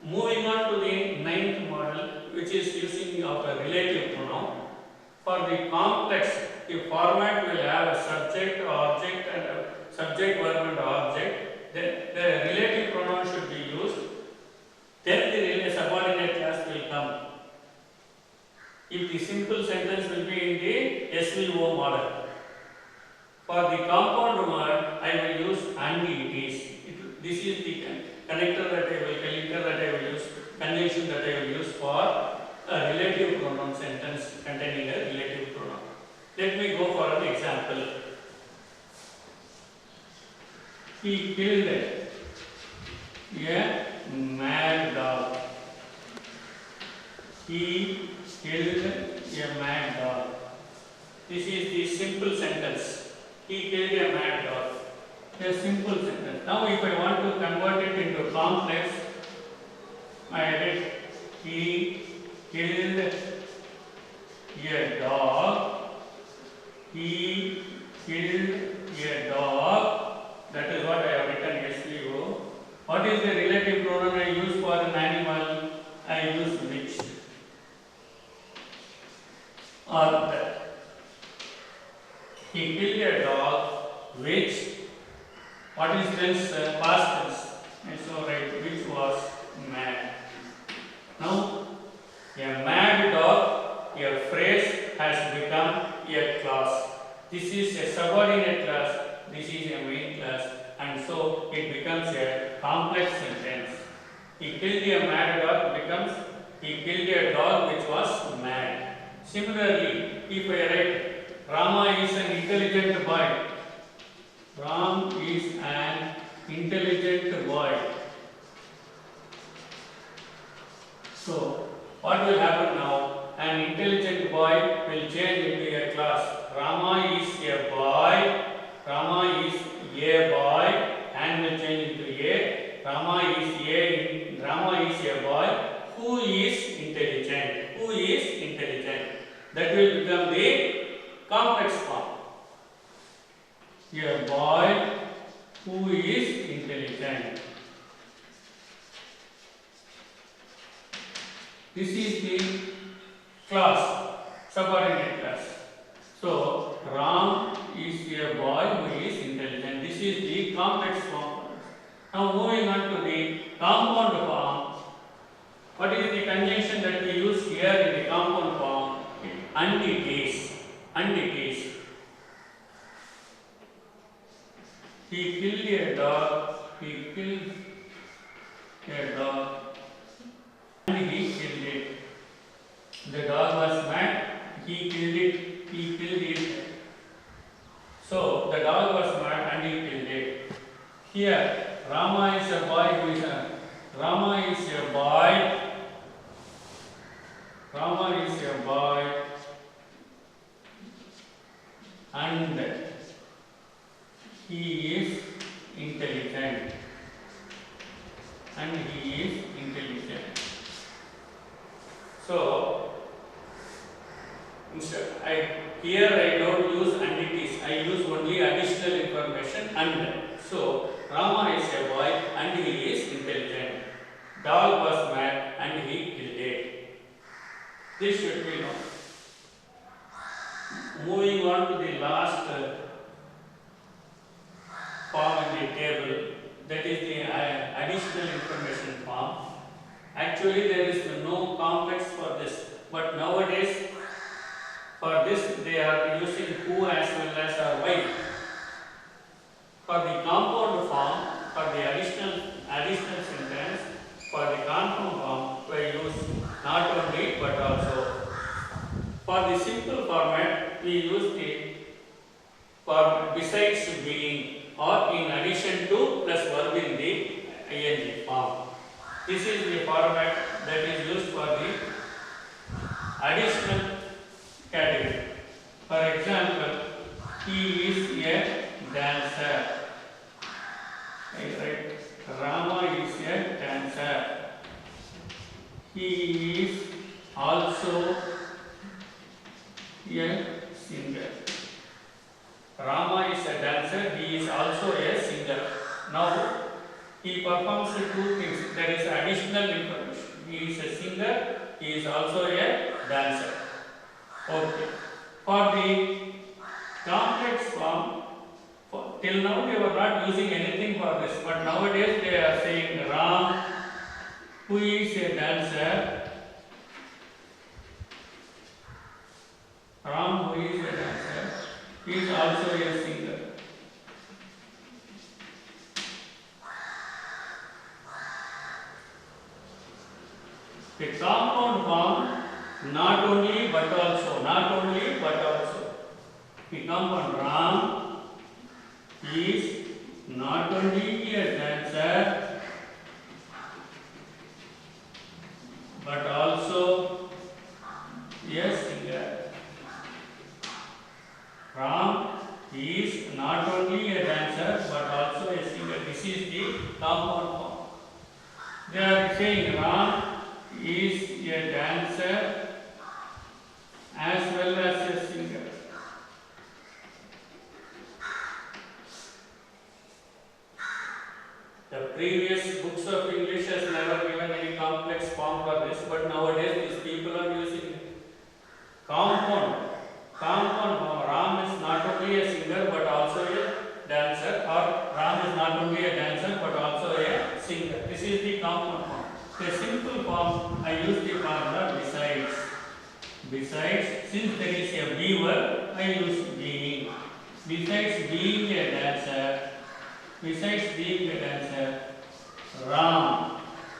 Moving on to the ninth model, which is using of a relative pronoun. For the complex, the format will have a subject, object, and a subject, verb, and object. Then the relative pronoun should be used. Then the subordinate class will come. If the simple sentence will be in the SVO model. For the compound word, I will use and it is. This is the connector that I will use, conjunction that I will use for a relative pronoun sentence containing a relative pronoun. Let me go for an example. He killed a mad dog. He killed a mad dog. This is the simple sentence. He killed a mad dog. A simple sentence. Now, if I want to convert it into complex, I write he killed a dog. He killed a dog. That is what I have written SVO. What is the relative pronoun I use for an animal? I use which or that. He killed a dog which, what is tense? Past tense. And so write which was mad. Now, a mad dog, a phrase has become a class. This is a subordinate class, this is a main class, and so it becomes a complex sentence. He killed a mad dog becomes he killed a dog which was mad. Similarly, if I write Rama is an intelligent boy. Ram is an intelligent boy. So, what will happen now? An intelligent boy will change into a class. Rama is a boy. Rama is a boy and will change into a. Rama is a boy who is intelligent. Who is intelligent. That will become the complex form. A boy who is intelligent. This is the class, subordinate class. So, Ram is a boy who is intelligent. This is the complex form. Now, moving on to the compound form. What is the conjunction that we use here in the compound form? And it is. And it is. He killed a dog. He killed a dog. And he killed it. The dog was mad. He killed it. He killed it. So the dog was mad and he killed it. Here, Rama is a boy who is a. Rama is a boy. Rama is a boy. And he is intelligent. And he is intelligent. So, here I don't use and it is. I use only additional information and. So, Rama is a boy and he is intelligent. Dog was mad and he killed it. This should be known. Moving on to the last form in the table, that is the additional information form. Actually, there is no complex for this, but nowadays, for this they are using who as well as why. For the compound form, for the additional sentence, for the compound form, we use not only but also. For the simple format, we use the for besides being or in addition to plus verb in the ing form. This is the format that is used for the additional category. For example, he is a dancer. I write Rama is a dancer. He is also a singer. Rama is a dancer, he is also a singer. Now, He performs two things. There is additional information. He is a singer. He is also a dancer. Okay. For the complex form, till now they were not using anything for this, but nowadays they are saying Ram, who is a dancer. Ram, who is a dancer, is also a singer. The compound form not only but also. The compound Ram is not only a dancer but also a singer. Ram is not only a dancer but also a singer. This is the compound form. They are saying Ram is a dancer as well as a singer. The previous books of English has never given any complex form for this, but nowadays these people are using compound form. Ram is not only a singer but also a dancer, or Ram is not only a dancer but also a singer. This is the compound form. The simple form, I use the formula besides. Besides, since there is a beaver, I use being. Besides being a dancer, Ram.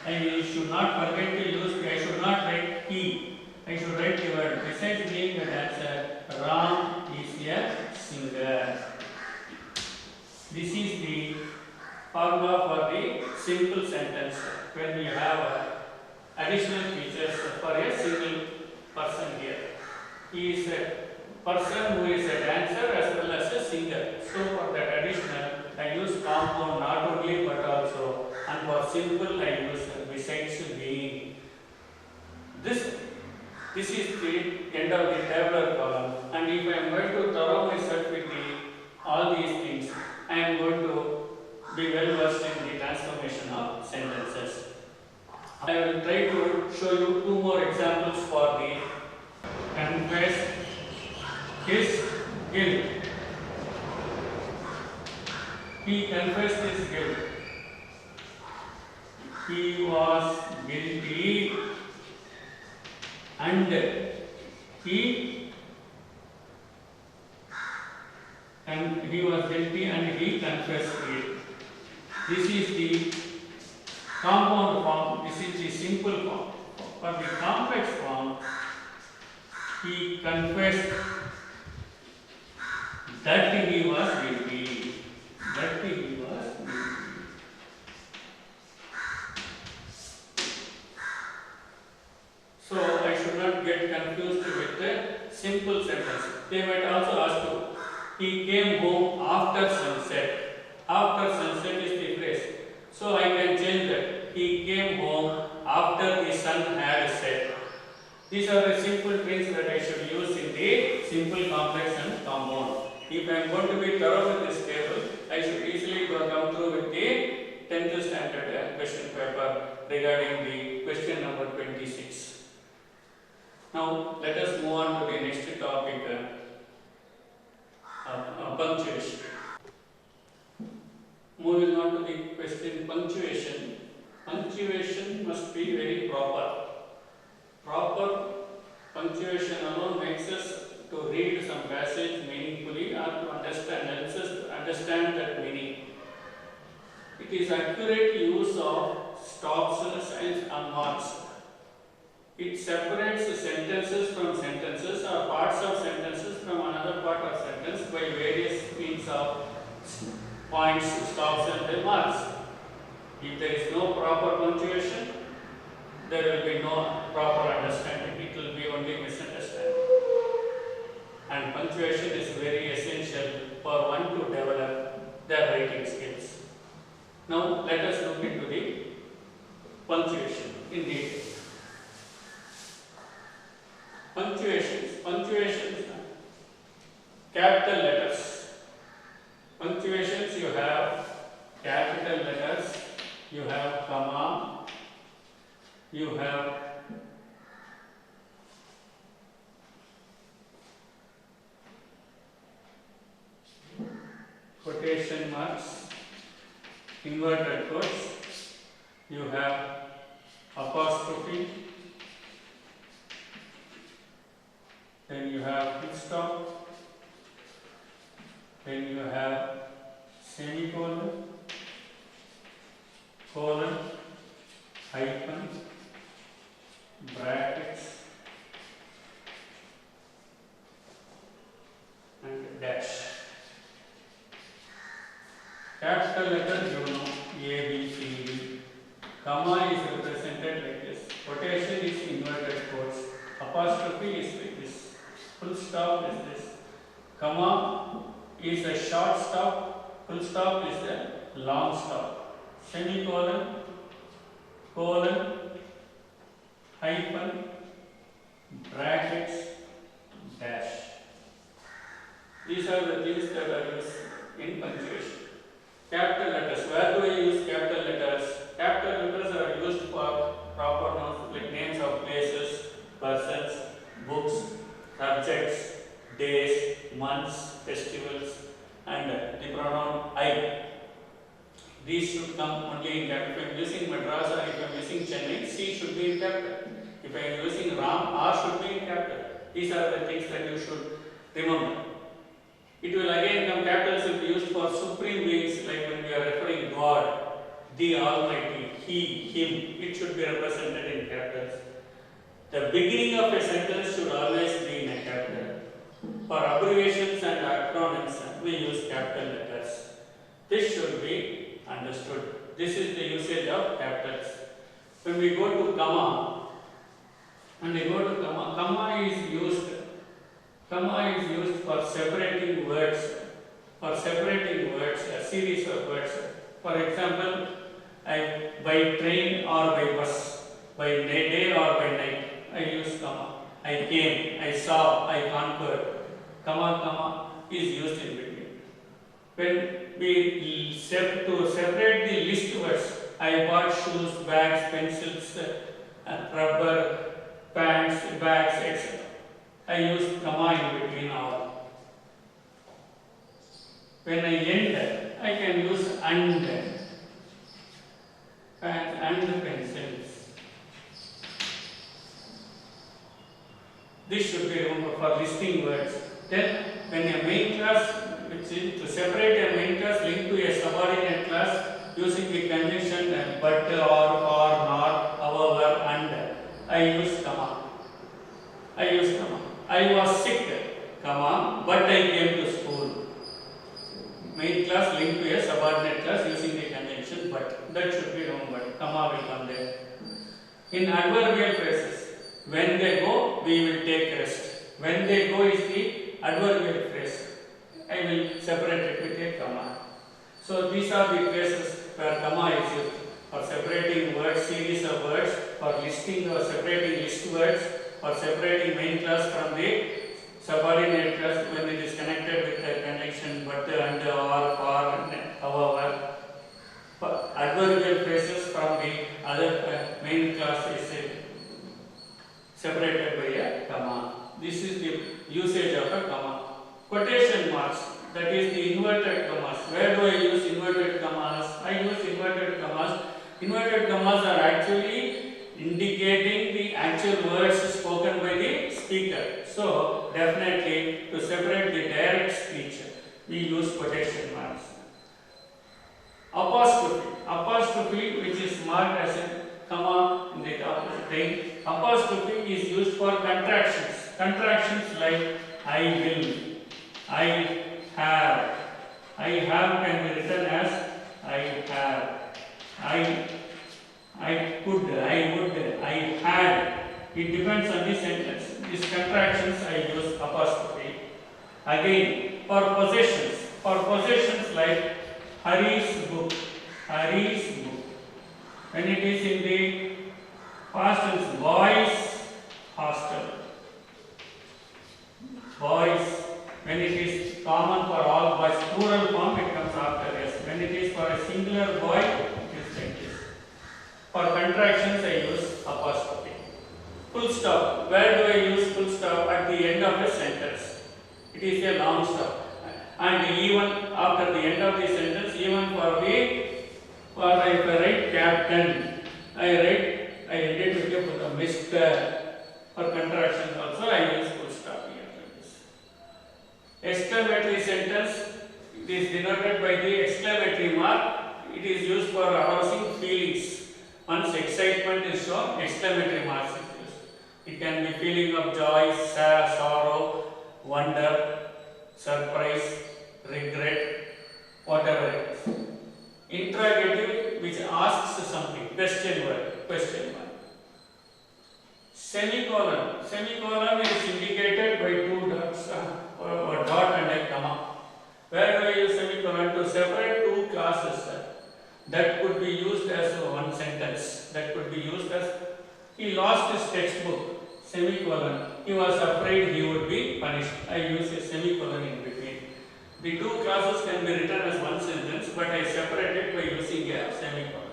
I should not forget to use, I should not write he. I should write the word. Besides being a dancer, Ram is a singer. This is the formula for the simple sentence when you have additional features for a single person here. He is a person who is a dancer as well as a singer. So for that additional, I use compound not only but also, and for simple I use besides being. This is the end of the tabular column, and if I am going to thorough myself with all these things, I am going to be well versed in the transformation of sentences. I will try to show you two more examples for the confess his guilt. He confessed his guilt. He was guilty and he was guilty and he confessed it. This is the compound form, this is the simple form. For the complex form, he confessed that he was guilty. So I should not get confused with the simple sentence. They might also ask you, he came home after sunset. After sunset is the phrase. So I can change that. He came home after the sun had set. These are the simple things that I should use in the simple, complex and compound. If I am going to be thorough with this table, I should easily come through with the 10th standard question paper regarding the question number 26. Now let us move on to the next topic, punctuation. Moving on to the question punctuation. Punctuation must be very proper. Proper punctuation alone makes us to read some passage meaningfully or to understand, helps us to understand that meaning. It is accurate use of stops and marks. It separates sentences from sentences or parts of sentences from another part of sentence by various means of points, stops and marks. If there is no proper punctuation, there will be no proper understanding. It will be only misunderstanding. And punctuation is very essential for one to develop their writing skills. Now let us look into the punctuation in detail. Punctuations, capital letters. Punctuations, you have capital letters you have quotation marks, inverted quotes, you have apostrophe, then you have full stop, then you have semicolon, colon, hyphen, brackets, and dash. Capital letters you know, A, B, C, D. Comma is represented like this. Quotation is inverted quotes. Apostrophe is like this. Full stop is this. Comma is a short stop. Full stop is a long stop. Semicolon, colon, hyphen, brackets, dash. These are the things that are used in punctuation. Capital letters. Where do I use capital letters? Capital letters are used for proper nouns like names of places, persons, books, subjects, days, months, festivals, and the pronoun I. These should come only in capital. If I am using Madras or if I am using Chennai, C should be in capital. If I am using Ram, R should be in capital. These are the things that you should remember. It will again come, capitals will be used for supreme beings, like when we are referring God, the Almighty, He, Him. It should be represented in capitals. The beginning of a sentence should always be in a capital. For abbreviations and acronyms, we use capital letters. This should be understood. This is the usage of capitals. When we go to comma, comma is used for separating words, a series of words. For example, by train or by bus, by day or by night, I use comma. I came, I saw, I conquered. Comma is used in between. When we to separate the list words, I bought shoes, bags, pencils, rubber, pants, bags, etc. I use comma in between all. When I end, I can use and pencils. This should be remembered for listing words. Then, when a main class, which is to separate a main class linked to a subordinate class using the conjunction but, or, nor, however, and, I use comma. I was sick, comma, but I came to school. Main class linked to a subordinate class using the conjunction but. That should be remembered. Comma will come there. In adverbial phrases, when they go, we will take rest. When they go is the adverbial phrase. I will separate it with a comma. So these are the phrases where comma is used for separating words, series of words, for listing or separating list words, for separating main class from the subordinate class when it is connected with a connection but, and, or, for, however. For adverbial phrases from the other main class is separated by a comma. This is the usage of a comma. Quotation marks, that is the inverted commas. Where do I use inverted commas? I use inverted commas. Inverted commas are actually indicating the actual words spoken by the speaker. So, definitely to separate the direct speech, we use quotation marks. Apostrophe, which is marked as a comma in the opposite thing. Apostrophe is used for contractions. Contractions like I will, I have. I have can be written as I have. I could, I would, I had. It depends on the sentence. These contractions I use apostrophe. Again, for possessions like Hari's book. When it is in the past tense, boys' hostel. Boys. When it is common for all boys, plural form, it comes after s. When it is for a singular boy, it is like this. For contractions, I use apostrophe. where do I use full stop? At the end of a sentence. It is a long stop. And even after the end of the sentence, even for if I write captain, I ended with a Mr. For contractions also I use full stop here like this. Exclamatory sentence, it is denoted by the exclamatory mark. It is used for arousing feelings. Once excitement is shown, exclamatory marks is used. It can be feeling of joy, sorrow, wonder, surprise, regret, whatever it is. Interrogative, which asks something, question mark. Semicolon is indicated by two dots, or dot and a comma. Where do I use semicolon? To separate two classes that could be used as one sentence. That could be used as, he lost his textbook, semicolon. He was afraid he would be punished. I use a semicolon in between. The two classes can be written as one sentence, but I separate it by using a semicolon.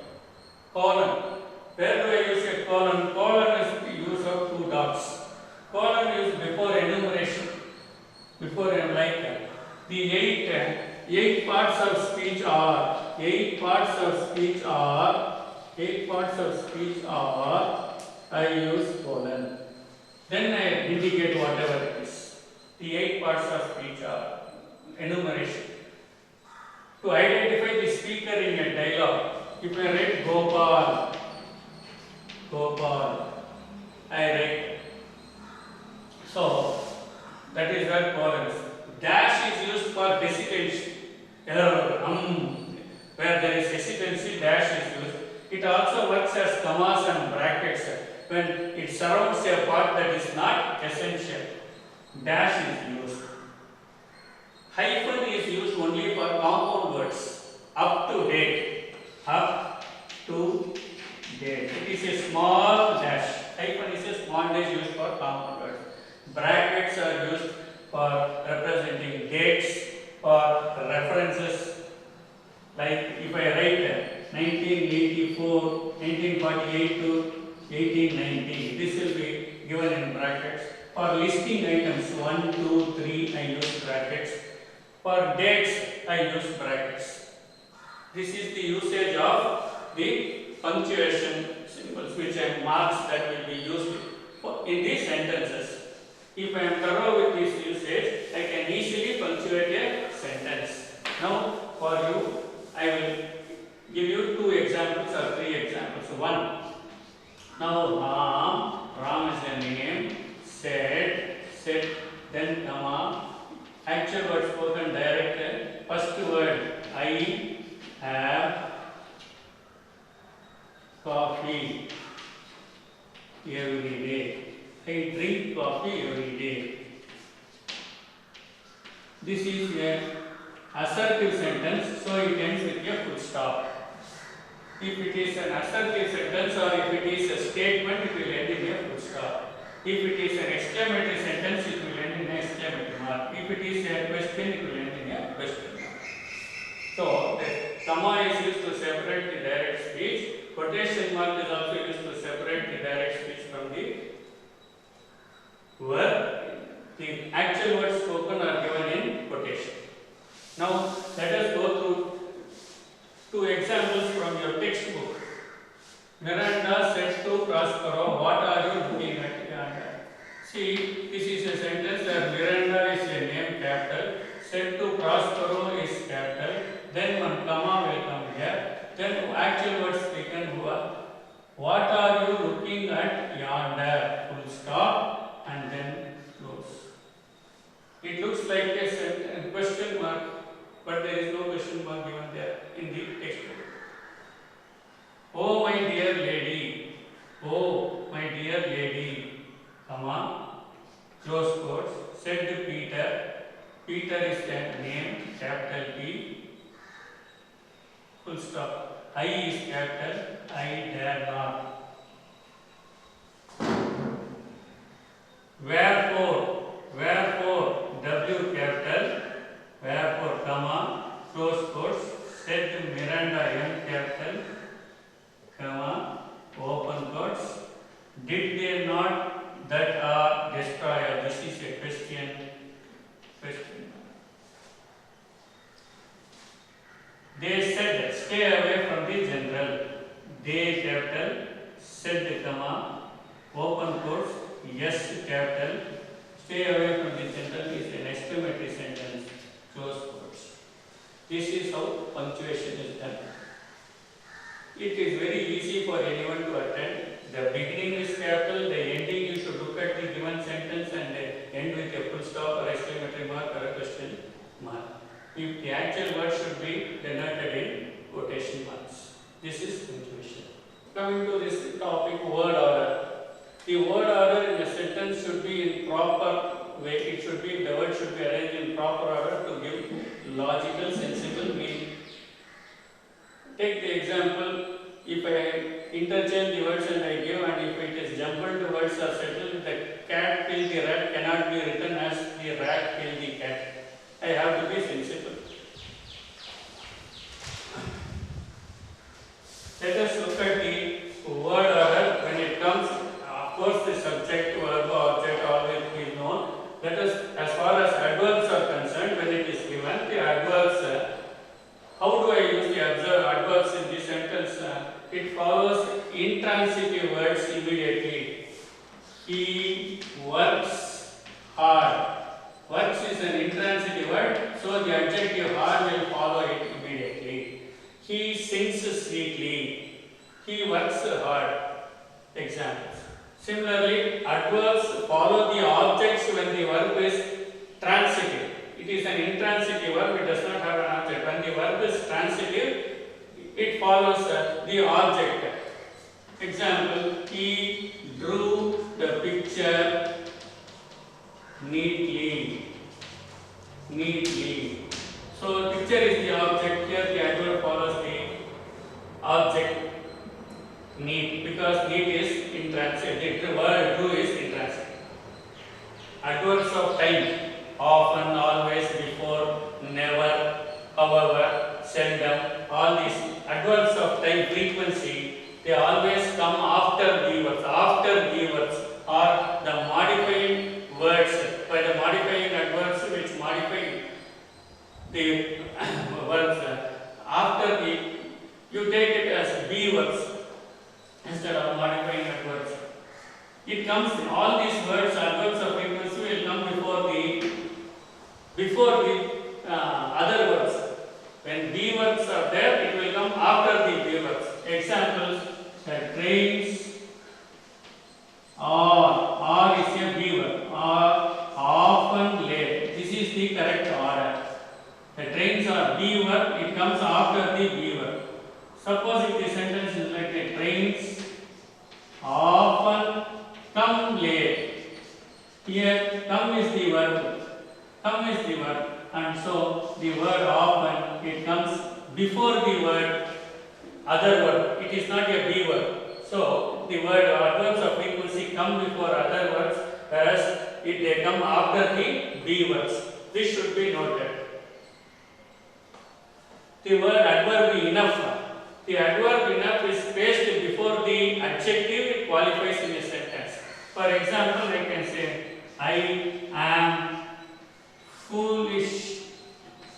Colon. Where do I use a colon? Colon is the use of two dots. Colon is before enumeration. Before the eight parts of speech are I use colon. Then I indicate whatever it is. The 8 parts of speech are enumeration. To identify the speaker in a dialogue, if I write Gopal, I write. So that is where colon is. Dash is used for hesitancy. Where there is hesitancy, dash is used. It also works as commas and brackets when it surrounds a part that is not essential. Dash is used. Hyphen is used only for compound words. Up to date. It is a small dash. Hyphen is a small dash used for compound words. Brackets are used for representing dates or references. Like if I write 1948 to 1890, this will be given in brackets. For listing items 1, 2, 3, I use brackets. For dates, I use brackets. This is the usage of the punctuation symbols, which are marks that will be used in these sentences. If I am thorough with this usage, I can easily punctuate a sentence. Now, for you, I will give you 2 examples or 3 examples. 1. Now, Ram is a name. Said, then comma. Actual word spoken direct. First word, I have coffee every day. I drink coffee every day. This is a assertive sentence, so it ends with a full stop. If it is an assertive sentence or if it is a statement, it will end in a full stop. If it is an exclamatory sentence, it will end in an exclamatory mark. If it is a question, it will end in a question mark. So, the comma is used to separate the direct speech. Quotation mark is also used to separate the direct speech from the verb. The actual words spoken are given in quotation. Now, let us go through 2 examples from your textbook. Miranda said to Prospero, "What are you looking at?" See, this is a sentence where Miranda is a name capital, said to Prospero is capital, then one comma will come here, then actual words taken were, "What are you looking at yonder?" Full stop and then close. It looks like a question mark, but there is no question mark given there in the textbook. "Oh my dear lady, comma, close quotes, said Peter." Peter is a name, capital P, full stop. I is capital, I dare not. Wherefore, W capital, wherefore, comma, close quotes, said Miranda, M capital, comma, open quotes. Did they not that Z comma, open quotes, yes capital, stay away from the sentence is an exclamatory sentence, close quotes. This is how punctuation is done. It is very easy for anyone to attend. The beginning is capital, the ending you should look at the given sentence and end with a full stop or exclamatory mark or a question mark. If the actual word should be denoted in quotation marks. This is punctuation. Coming to this topic, word order. The word order in a sentence should be in proper way. It should be, the word should be arranged in proper order to give logical, sensible meaning. Take the example, if I interchange the words and I give, and if it is jumbled words are settled, the cat killed the rat cannot be written as the rat killed the cat. I have to be sensible. Let us look at the word order when it comes. Of course, the subject, verb, object always be known. Let us, as far as adverbs are concerned, when it is given, the adverbs, how do I use the adverbs in this sentence? It follows intransitive words immediately. He works hard. Works is an intransitive word, so the adjective hard will follow it immediately. He sings sweetly. He works hard. Examples. Similarly, adverbs follow the objects when the verb is transitive. It is an intransitive verb, it does not have an object. When the verb is transitive, it follows the object. Example, he drew the picture neatly. Neatly. So, picture is the object. Here the adverb follows the object neat, because neat is intransitive. The word drew is intransitive. Adverbs of time. Often, always, before, never, however, seldom, all these adverbs of time, frequency, they always come after the words. After the words or the modifying words, by the modifying adverbs which modify the words. After the, you take it as be words instead of modifying adverbs. It comes, all these words, adverbs of frequency will come before the other words. When be words are there, it will come after the be words. Examples, the trains or is a be word, are often late. This is the correct order. The trains are be word, it comes after the be word. Suppose if the sentence is like the trains often come late. Here, come is the verb. Come is the word, and so the word often, it comes before the word other word. It is not a be word. So the word adverbs of frequency come before other words, whereas they come after the be words. This should be noted. The word adverb enough. The adverb enough is placed before the adjective, it qualifies in a sentence. For example, I can say, I am foolish.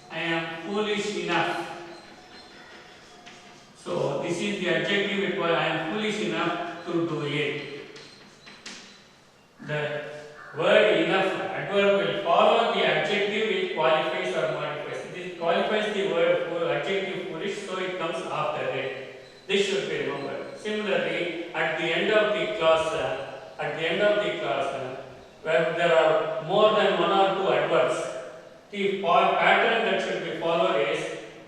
I am foolish enough. So this is the adjective, it was I am foolish enough to do it. The word enough, adverb will follow the adjective, it qualifies or modifies. This qualifies the word adjective foolish, so it comes after it. This should be remembered. Similarly, at the end of the class, where there are more than one or two adverbs, the pattern that should be followed is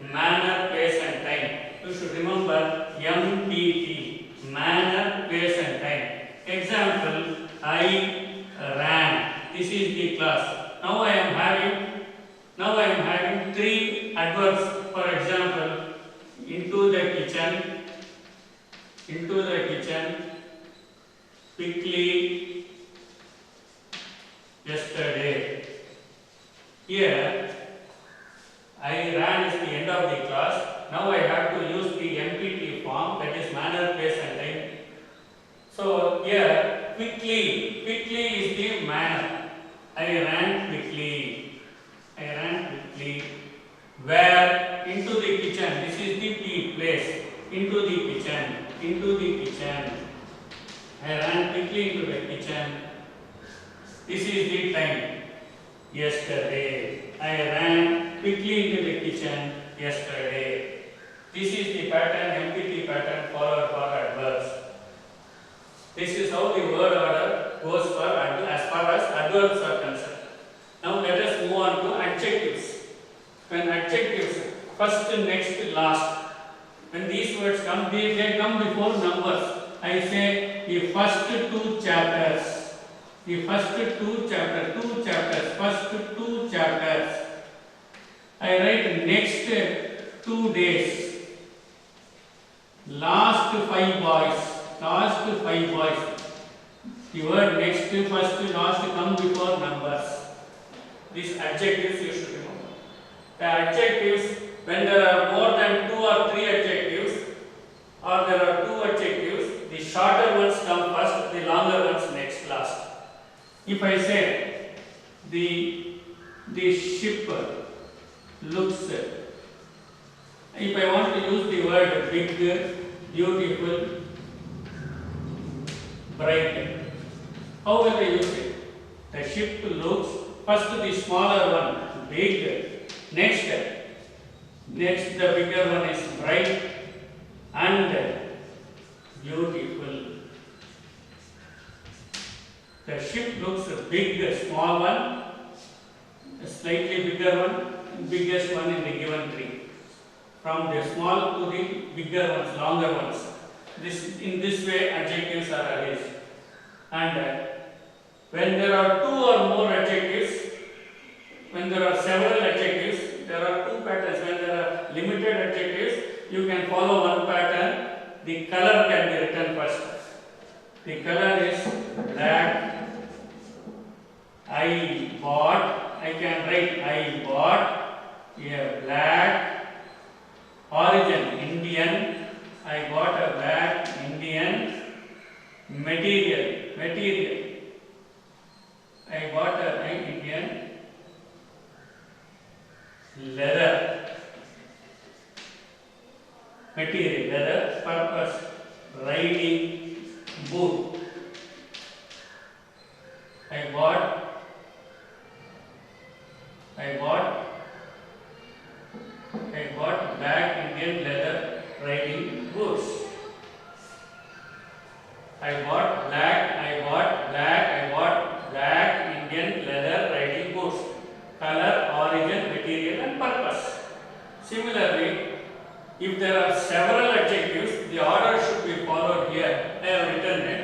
manner, place and time. You should remember MPT, manner, place and time. Example, I ran. This is the class. Now I am having three adverbs. For example, into the kitchen, quickly, yesterday. Here, I ran is the end of the class. Now I have to use the MPT form, that is manner, place and time. So here, quickly is the manner. I ran quickly. Where? Into the kitchen. This is the P, place. Into the kitchen. I ran quickly into the kitchen. This is the time. Yesterday. I ran quickly into the kitchen yesterday. This is the pattern, MPT pattern followed for adverbs. This is how the word order goes for as far as adverbs are concerned. Now let us move on to adjectives. When adjectives, first, next, last, when these words come, they come before numbers. I say the first two chapters. The first two chapters, first two chapters. I write next 2 days. Last 5 boys. The word next, first, last come before numbers. These adjectives you should remember. The adjectives, when there are more than 2 or 3 adjectives, or there are 2 adjectives, the shorter ones come first, the longer ones next, last. If I say the ship looks, if I want to use the word big, beautiful, bright, how will I use it? The ship looks, first the smaller one, big, next the bigger one is bright and beautiful. The ship looks big, a small one, a slightly bigger one, biggest one in the given tree. From the small to the bigger ones, longer ones. In this way adjectives are arranged. And when there are 2 or more adjectives, when there are several adjectives, there are 2 patterns. When there are limited adjectives, you can follow one pattern. The color can be written first. The color is black. I can write I bought a black origin, Indian. I bought a black Indian material. I bought an Indian leather material, leather, purpose, riding boot. I bought black Indian leather riding boots. I bought black Indian leather riding boots. Color, origin, material and purpose. Similarly, if there are several adjectives, the order should be followed here. I have written it.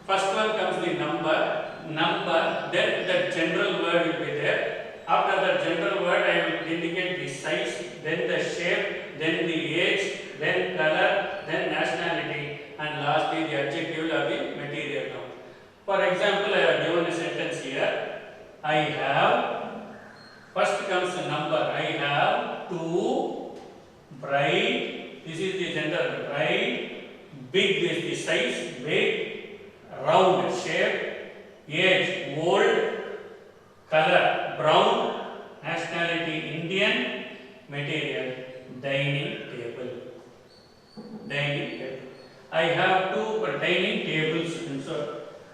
First one comes the number, then the general word will be there. After the general word, I will indicate the size, then the shape, then the age, then color, then nationality, and lastly the adjective or the material noun. For example, I have given a sentence here. I have, first comes the number. I have 2 bright, this is the gender, bright, big is the size, big, round shape, age, old, color, brown, nationality, Indian, material, dining table. I have 2 dining tables. So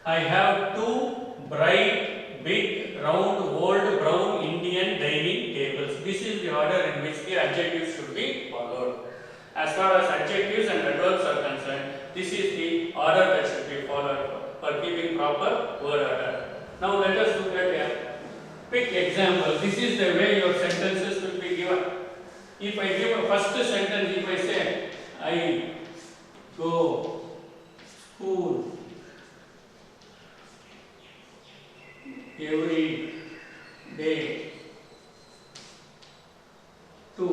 I have 2 bright, big, round, old, brown, Indian dining tables. This is the order in which the adjectives should be followed. As far as adjectives and adverbs are concerned, this is the order that should be followed for keeping proper word order. Now let us look at a quick example. This is the way your sentences will be given. If I give a first sentence, if I say, I go school every day to.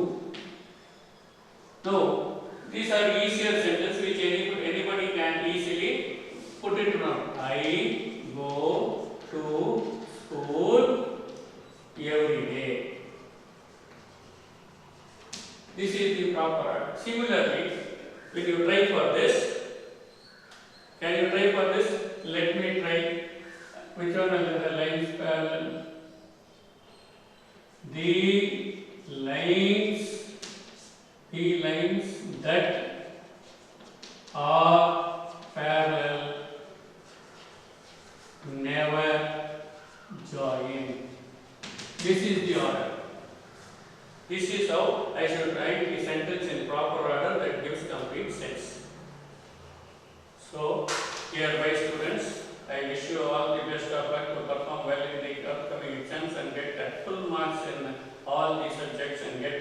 Now, these are easier sentences which anybody can easily put it down. I go to school every day. This is the proper. Similarly, when you try for this, can you try for this? Let me try. Which one are the lines parallel? The lines that are parallel This is the order. This is how I should write the sentence in proper order that gives complete sense. So, hereby students, I wish you all the best of luck to perform well in the upcoming exams and get full marks in all the subjects and get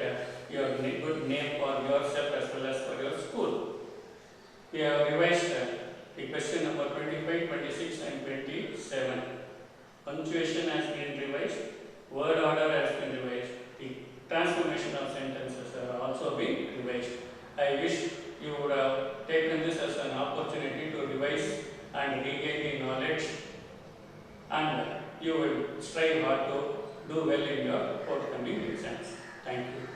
your good name for yourself as well as for your school. We have revised the question number 25, 26 and 27. Punctuation has been revised, word order has been revised, the transformation of sentences have also been revised. I wish you would have taken this as an opportunity to revise and regain the knowledge, and you will strive hard to do well in your forthcoming exams. Thank you.